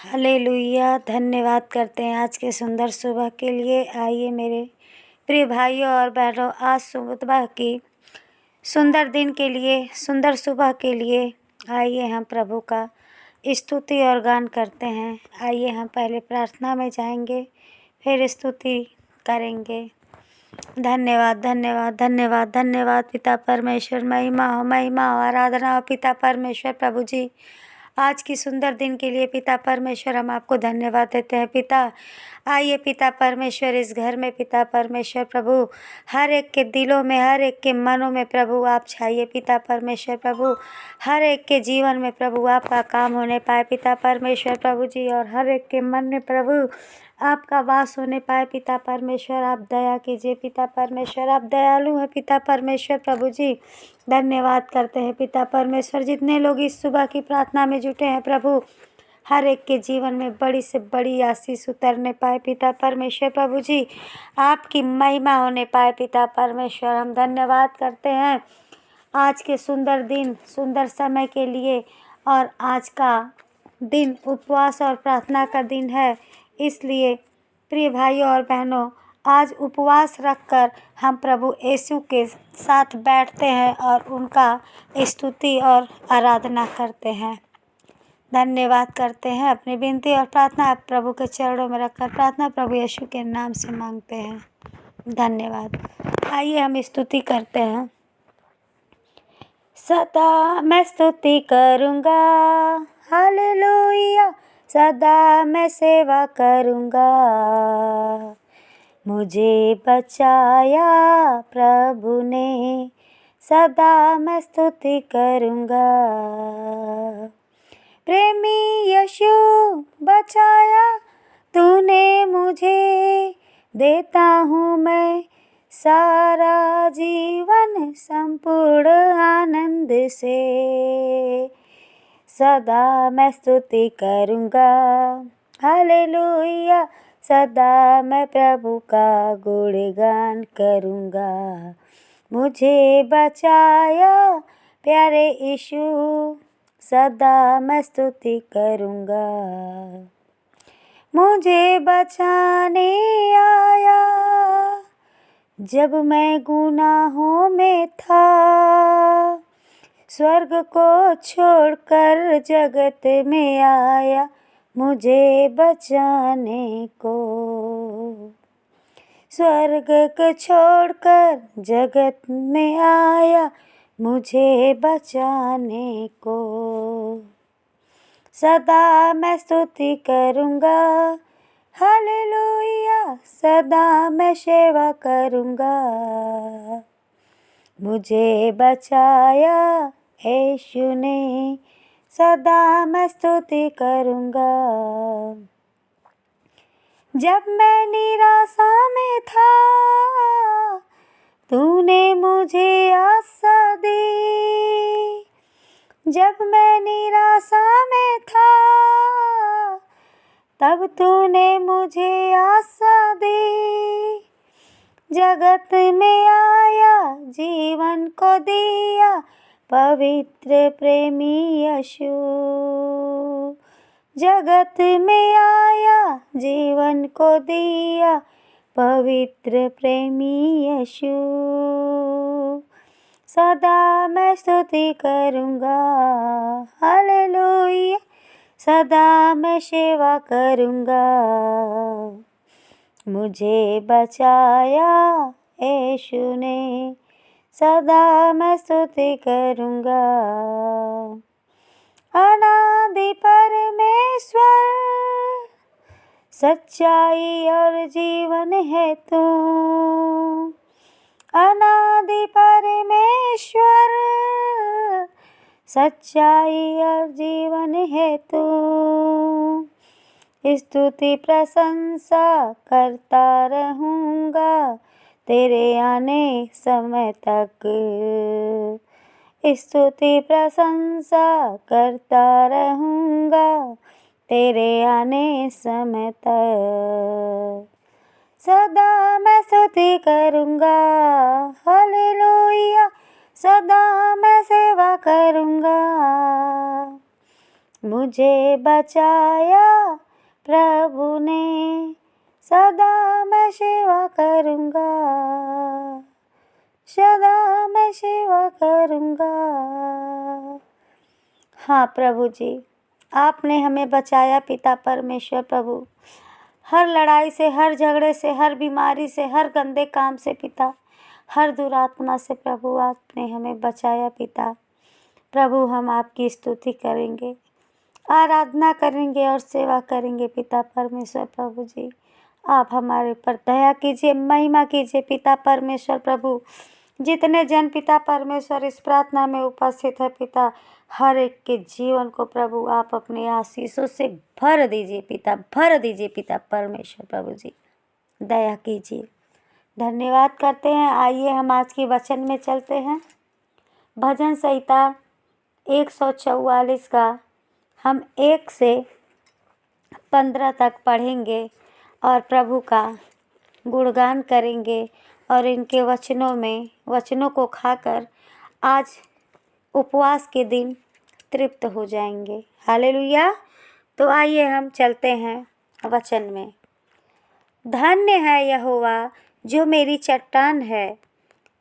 Hallelujah. धन्यवाद करते हैं आज के सुंदर सुबह के लिए। आइए मेरे प्रिय भाइयों और बहनों, आज सुबह की सुंदर दिन के लिए, सुंदर सुबह के लिए आइए हम प्रभु का स्तुति और गान करते हैं। आइए हम पहले प्रार्थना में जाएंगे, फिर स्तुति करेंगे। धन्यवाद धन्यवाद धन्यवाद धन्यवाद पिता परमेश्वर, महिमा हो आराधना हो पिता परमेश्वर। प्रभु जी, आज की सुंदर दिन के लिए पिता परमेश्वर हम आपको धन्यवाद देते हैं। पिता, आइए पिता परमेश्वर, इस घर में पिता परमेश्वर प्रभु, हर एक के दिलों में, हर एक के मनों में प्रभु आप छाइए पिता परमेश्वर प्रभु। हर एक के जीवन में प्रभु आपका काम होने पाए पिता परमेश्वर प्रभु जी, और हर एक के मन में प्रभु आपका वास होने पाए पिता परमेश्वर। आप दया कीजिए पिता परमेश्वर, आप दयालु हैं पिता परमेश्वर प्रभु जी। धन्यवाद करते हैं पिता परमेश्वर। जितने लोग इस सुबह की प्रार्थना में जुटे हैं प्रभु, हर एक के जीवन में बड़ी से बड़ी आशीष उतरने पाए पिता परमेश्वर प्रभु जी। आपकी महिमा होने पाए पिता परमेश्वर। हम धन्यवाद करते हैं आज के सुंदर दिन, सुंदर समय के लिए। और आज का दिन उपवास और प्रार्थना का दिन है, इसलिए प्रिय भाइयों और बहनों, आज उपवास रखकर हम प्रभु यीशु के साथ बैठते हैं और उनका स्तुति और आराधना करते हैं। धन्यवाद करते हैं। अपनी विनती और प्रार्थना आप प्रभु के चरणों में रखकर प्रार्थना प्रभु यीशु के नाम से मांगते हैं। धन्यवाद। आइए हम स्तुति करते हैं। सदा मैं स्तुति करूँगा, हालेलुया। सदा मैं सेवा करूँगा, मुझे बचाया प्रभु ने। सदा मैं स्तुति करूँगा, प्रेमी यीशु बचाया तूने मुझे। देता हूँ मैं सारा जीवन संपूर्ण आनंद से। सदा मैं स्तुति करूँगा, हालेलुया। सदा मैं प्रभु का गुणगान करूँगा, मुझे बचाया प्यारे यीशु। सदा मैं स्तुति करूँगा, मुझे बचाने आया जब मैं गुनाहों में था। स्वर्ग को छोड़कर जगत में आया मुझे बचाने को। स्वर्ग को छोड़कर जगत में आया मुझे बचाने को। सदा मैं स्तुति करूँगा, हालेलुया। सदा मैं सेवा करूँगा, मुझे बचाया यीशु ने। सदा मैं स्तुति करूँगा। जब मैं निराशा में था तूने मुझे आशा दी। जब मैं निराशा में था तब तूने मुझे आशा दी। जगत में आया जीवन को दिया पवित्र प्रेमी यीशु। जगत में आया जीवन को दिया पवित्र प्रेमी यीशु। सदा मैं स्तुति करूँगा, हालेलुया। सदा मैं सेवा करूँगा, मुझे बचाया यीशु ने। सदा मैं स्तुति करूँगा। अनादि परमेश्वर, सच्चाई और जीवन है तू। अनादि परमेश्वर, सच्चाई और जीवन है तू। स्तुति प्रशंसा करता रहूँगा तेरे आने समय तक। स्तुति प्रशंसा करता रहूँगा तेरे आने समय तक। सदा मैं स्तुति करूँगा, हालेलुया। सदा मैं सेवा करूँगा, मुझे बचाया प्रभु ने, सदा मैं सेवा करूँगा, सदा मैं सेवा करूँगा। हाँ प्रभु जी, आपने हमें बचाया पिता परमेश्वर प्रभु, हर लड़ाई से, हर झगड़े से, हर बीमारी से, हर गंदे काम से पिता, हर दुरात्मा से प्रभु आपने हमें बचाया पिता। प्रभु हम आपकी स्तुति करेंगे, आराधना करेंगे और सेवा करेंगे पिता परमेश्वर प्रभु जी। आप हमारे पर दया कीजिए, महिमा कीजिए पिता परमेश्वर प्रभु। जितने जन पिता परमेश्वर इस प्रार्थना में उपस्थित है पिता, हर एक के जीवन को प्रभु आप अपने आशीषों से भर दीजिए पिता, भर दीजिए पिता परमेश्वर प्रभु जी, दया कीजिए। धन्यवाद करते हैं। आइए हम आज की वचन में चलते हैं। भजन संहिता 144 का हम 1 से 15 तक पढ़ेंगे और प्रभु का गुणगान करेंगे और इनके वचनों को खाकर आज उपवास के दिन तृप्त हो जाएंगे। हालेलुया। तो आइए हम चलते हैं वचन में। धन्य है यहोवा जो मेरी चट्टान है,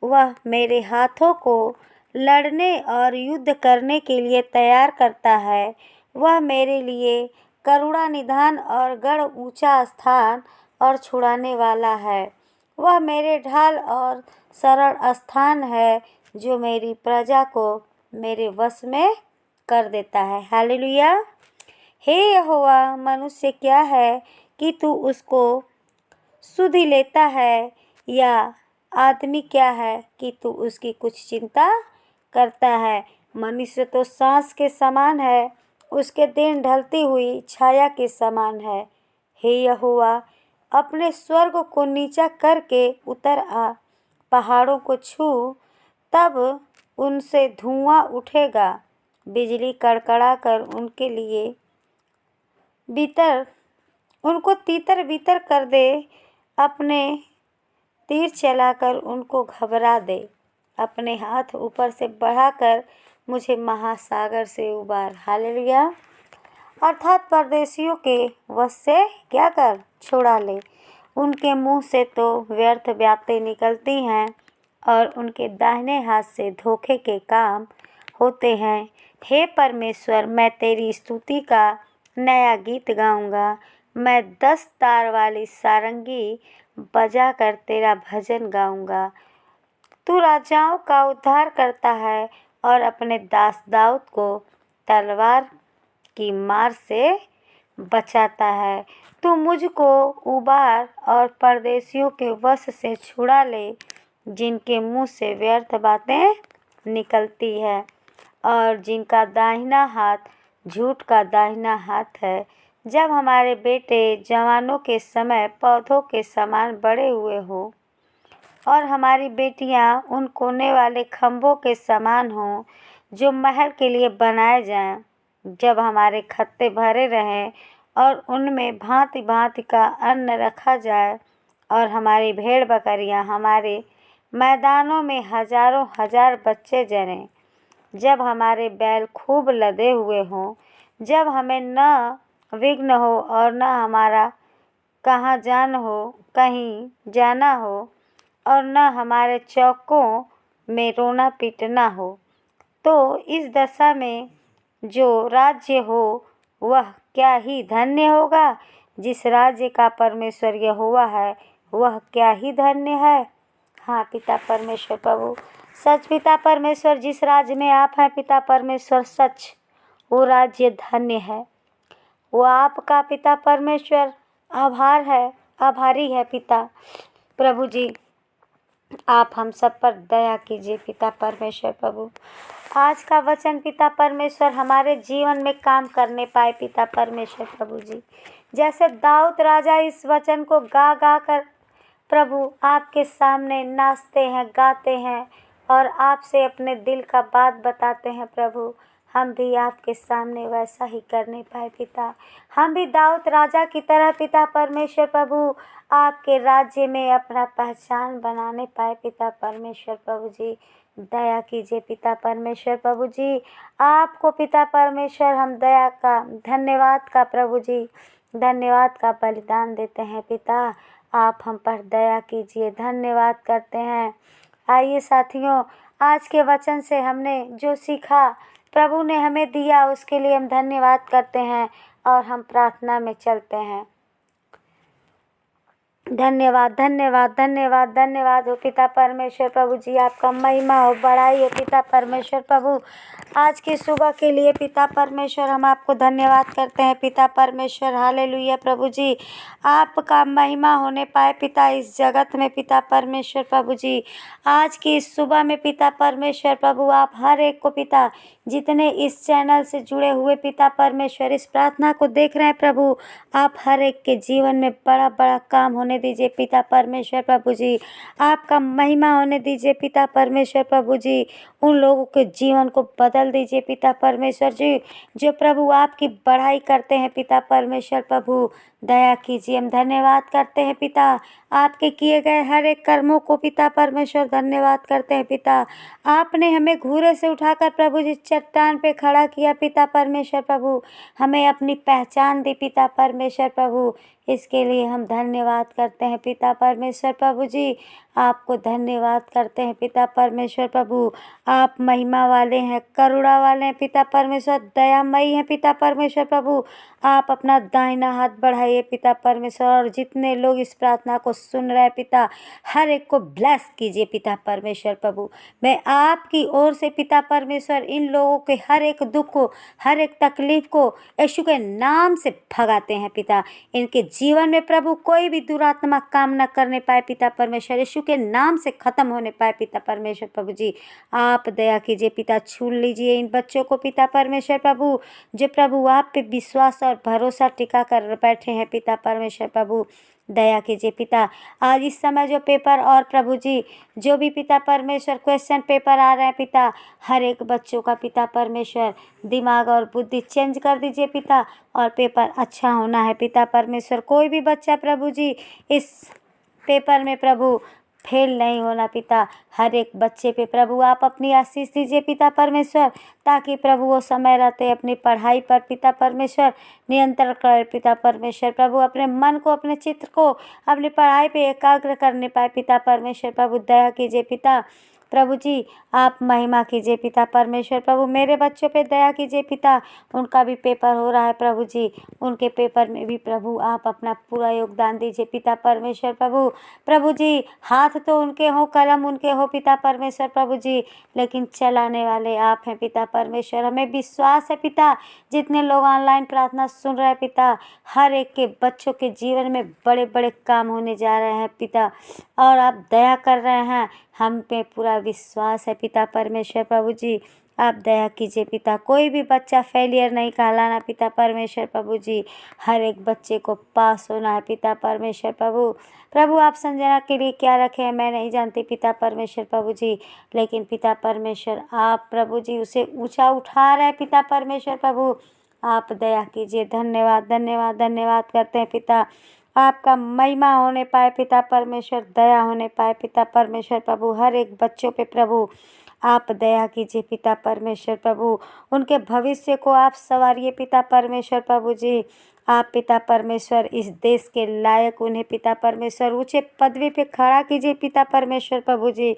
वह मेरे हाथों को लड़ने और युद्ध करने के लिए तैयार करता है। वह मेरे लिए करुणा निधान और गढ़ ऊंचा स्थान और छुड़ाने वाला है। वह मेरे ढाल और सरल स्थान है, जो मेरी प्रजा को मेरे वश में कर देता है। हालेलुया। हे यहोवा, मनुष्य क्या है कि तू उसको सुध लेता है, या आदमी क्या है कि तू उसकी कुछ चिंता करता है। मनुष्य तो सांस के समान है, उसके दिन ढलती हुई छाया के समान है। हे यहोवा, अपने स्वर्ग को नीचा करके उतर आ, पहाड़ों को छू, तब उनसे धुआं उठेगा। बिजली कड़कड़ा कर उनको तीतर बीतर कर दे, अपने तीर चलाकर उनको घबरा दे। अपने हाथ ऊपर से बढ़ाकर मुझे महासागर से उबार। हालेलुया। अर्थात परदेशियों के वश से क्या कर, छुड़ा ले। उनके मुंह से तो व्यर्थ बातें निकलती हैं और उनके दाहिने हाथ से धोखे के काम होते हैं। हे परमेश्वर, मैं तेरी स्तुति का नया गीत गाऊंगा। मैं 10 तार वाली सारंगी बजाकर तेरा भजन गाऊंगा। तू राजाओं का उद्धार करता है और अपने दास दाऊद को तलवार की मार से बचाता है। तू मुझको उबार और परदेशियों के वश से छुड़ा ले, जिनके मुंह से व्यर्थ बातें निकलती है और जिनका दाहिना हाथ झूठ का दाहिना हाथ है। जब हमारे बेटे जवानों के समय पौधों के समान बड़े हुए हों और हमारी बेटियां उन कोने वाले खंभों के समान हों जो महल के लिए बनाए जाएं। जब हमारे खत्ते भरे रहें और उनमें भांति भांति का अन्न रखा जाए और हमारी भेड़ बकरियां हमारे मैदानों में हजारों हजार बच्चे जनें। जब हमारे बैल खूब लदे हुए हों, जब हमें न विघ्न हो और न हमारा कहीं जाना हो और न हमारे चौकों में रोना पीटना हो, तो इस दशा में जो राज्य हो वह क्या ही धन्य होगा। जिस राज्य का परमेश्वर यहोवा है वह क्या ही धन्य है। हाँ पिता परमेश्वर प्रभु, सच पिता परमेश्वर, जिस राज्य में आप हैं पिता परमेश्वर, सच वो राज्य धन्य है। वो आपका पिता परमेश्वर आभारी है पिता प्रभु जी। आप हम सब पर दया कीजिए पिता परमेश्वर प्रभु। आज का वचन पिता परमेश्वर हमारे जीवन में काम करने पाए पिता परमेश्वर प्रभु जी। जैसे दाऊद राजा इस वचन को गा गा कर प्रभु आपके सामने नाचते हैं, गाते हैं और आपसे अपने दिल का बात बताते हैं प्रभु, हम भी आपके सामने वैसा ही करने पाए पिता। हम भी दाऊद राजा की तरह पिता परमेश्वर प्रभु आपके राज्य में अपना पहचान बनाने पाए पिता परमेश्वर प्रभु जी। दया कीजिए पिता परमेश्वर प्रभु जी। आपको पिता परमेश्वर हम दया का धन्यवाद का प्रभु जी धन्यवाद का बलिदान देते हैं पिता। आप हम पर दया कीजिए, धन्यवाद करते हैं। आइए साथियों, आज के वचन से हमने जो सीखा, प्रभु ने हमें दिया, उसके लिए हम धन्यवाद करते हैं और हम प्रार्थना में चलते हैं। धन्यवाद धन्यवाद धन्यवाद धन्यवाद हो पिता परमेश्वर प्रभु जी, आपका महिमा हो, बड़ाई हो पिता परमेश्वर प्रभु। आज की सुबह के लिए पिता परमेश्वर हम आपको धन्यवाद करते हैं पिता परमेश्वर। हालेलुया प्रभु जी, आपका महिमा होने पाए पिता इस जगत में पिता परमेश्वर प्रभु जी। आज की इस सुबह में पिता परमेश्वर प्रभु, आप हर एक को पिता, जितने इस चैनल से जुड़े हुए पिता परमेश्वर इस प्रार्थना को देख रहे हैं प्रभु, आप हर एक के जीवन में बड़ा बड़ा काम होने दीजिए पिता परमेश्वर प्रभु जी। आपका महिमा होने दीजिए पिता परमेश्वर प्रभु जी। उन लोगों के जीवन को बदल दीजिए पिता परमेश्वर जी, जो प्रभु आपकी बढ़ाई करते हैं पिता परमेश्वर प्रभु। दया कीजिए, हम धन्यवाद करते हैं पिता, आपके किए गए हर एक कर्मों को पिता परमेश्वर धन्यवाद करते हैं पिता। आपने हमें घूरे से उठाकर प्रभु जी चट्टान पे खड़ा किया पिता परमेश्वर प्रभु, हमें अपनी पहचान दी पिता परमेश्वर प्रभु। इसके लिए हम धन्यवाद करते हैं पिता परमेश्वर प्रभु जी। आपको धन्यवाद करते हैं पिता परमेश्वर प्रभु। आप महिमा वाले हैं, करुणा वाले हैं पिता परमेश्वर, दयामयी हैं पिता परमेश्वर प्रभु। आप अपना दाहिना हाथ बढ़ाइए पिता परमेश्वर, और जितने लोग इस प्रार्थना को सुन रहे हैं पिता, हर एक को ब्लेस कीजिए पिता परमेश्वर प्रभु। मैं आपकी ओर से पिता परमेश्वर इन लोगों के हर एक दुख को, हर एक तकलीफ को यीशु के नाम से भगाते हैं पिता। इनके जीवन में प्रभु कोई भी दुरात्मा काम न करने पाए पिता परमेश्वर, यीशु के नाम से खत्म होने पाए पिता परमेश्वर प्रभु जी। आप दया कीजिए पिता, छू लीजिए इन बच्चों को पिता परमेश्वर प्रभु, जो प्रभु आप पे विश्वास और भरोसा टिका कर बैठे हैं पिता परमेश्वर प्रभु। दया कीजिए पिता। आज इस समय जो पेपर और प्रभु जी जो भी पिता परमेश्वर क्वेश्चन पेपर आ रहे हैं पिता, हर एक बच्चों का पिता परमेश्वर दिमाग और बुद्धि चेंज कर दीजिए पिता, और पेपर अच्छा होना है पिता परमेश्वर। कोई भी बच्चा प्रभु जी इस पेपर में प्रभु फेल नहीं होना पिता। हर एक बच्चे पे प्रभु आप अपनी आशीष दीजिए पिता परमेश्वर, ताकि प्रभु वो समय रहते अपनी पढ़ाई पर पिता परमेश्वर नियंत्रण करे पिता परमेश्वर प्रभु। अपने मन को, अपने चित्र को अपनी पढ़ाई पे एकाग्र करने पाए पिता परमेश्वर प्रभु। दया कीजिए पिता प्रभु जी, आप महिमा कीजिए पिता परमेश्वर प्रभु। मेरे बच्चों पे दया कीजिए पिता, उनका भी पेपर हो रहा है प्रभु जी, उनके पेपर में भी प्रभु आप अपना पूरा योगदान दीजिए पिता परमेश्वर प्रभु। प्रभु जी, हाथ तो उनके हो, कलम उनके हो पिता परमेश्वर प्रभु जी, लेकिन चलाने वाले आप हैं पिता परमेश्वर। हमें विश्वास है पिता, जितने लोग ऑनलाइन प्रार्थना सुन रहे हैं पिता, हर एक के बच्चों के जीवन में बड़े बड़े काम होने जा रहे हैं पिता, और आप दया कर रहे हैं। हम पे पूरा विश्वास है पिता परमेश्वर प्रभु जी। आप दया कीजिए पिता, कोई भी बच्चा फेलियर नहीं कहलाना पिता परमेश्वर प्रभु जी। हर एक बच्चे को पास होना है पिता परमेश्वर प्रभु। प्रभु आप संजना के लिए क्या रखे हैं मैं नहीं जानती पिता परमेश्वर प्रभु जी, लेकिन पिता परमेश्वर आप प्रभु जी उसे ऊंचा उठा रहे हैं पिता परमेश्वर प्रभु। आप दया कीजिए। धन्यवाद धन्यवाद धन्यवाद करते हैं पिता। आपका महिमा होने पाए पिता परमेश्वर, दया होने पाए पिता परमेश्वर प्रभु। हर एक बच्चों पे प्रभु आप दया कीजिए पिता परमेश्वर प्रभु। उनके भविष्य को आप संवारिए पिता परमेश्वर प्रभु जी। आप पिता परमेश्वर इस देश के लायक उन्हें पिता परमेश्वर ऊंचे पदवी पे खड़ा कीजिए पिता परमेश्वर प्रभु जी।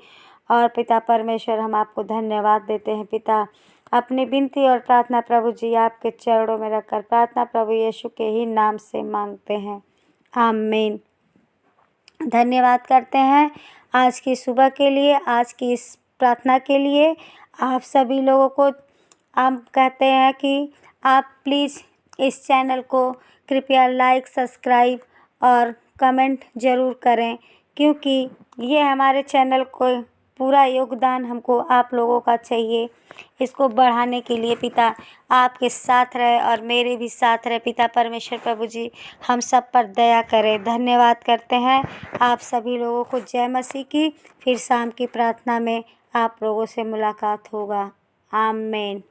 और पिता परमेश्वर हम आपको धन्यवाद देते हैं पिता। अपनी विनती और प्रार्थना प्रभु जी आपके चरणों में रखकर प्रार्थना प्रभु यीशु के ही नाम से मांगते हैं, आमीन। धन्यवाद करते हैं आज की सुबह के लिए, आज की इस प्रार्थना के लिए। आप सभी लोगों को हम कहते हैं कि आप प्लीज़ इस चैनल को कृपया लाइक, सब्सक्राइब और कमेंट ज़रूर करें, क्योंकि ये हमारे चैनल को पूरा योगदान हमको आप लोगों का चाहिए। इसको बढ़ाने के लिए पिता आपके साथ रहे और मेरे भी साथ रहे पिता परमेश्वर प्रभु जी। हम सब पर दया करें। धन्यवाद करते हैं आप सभी लोगों को। जय मसीह की। फिर शाम की प्रार्थना में आप लोगों से मुलाकात होगा, आमीन।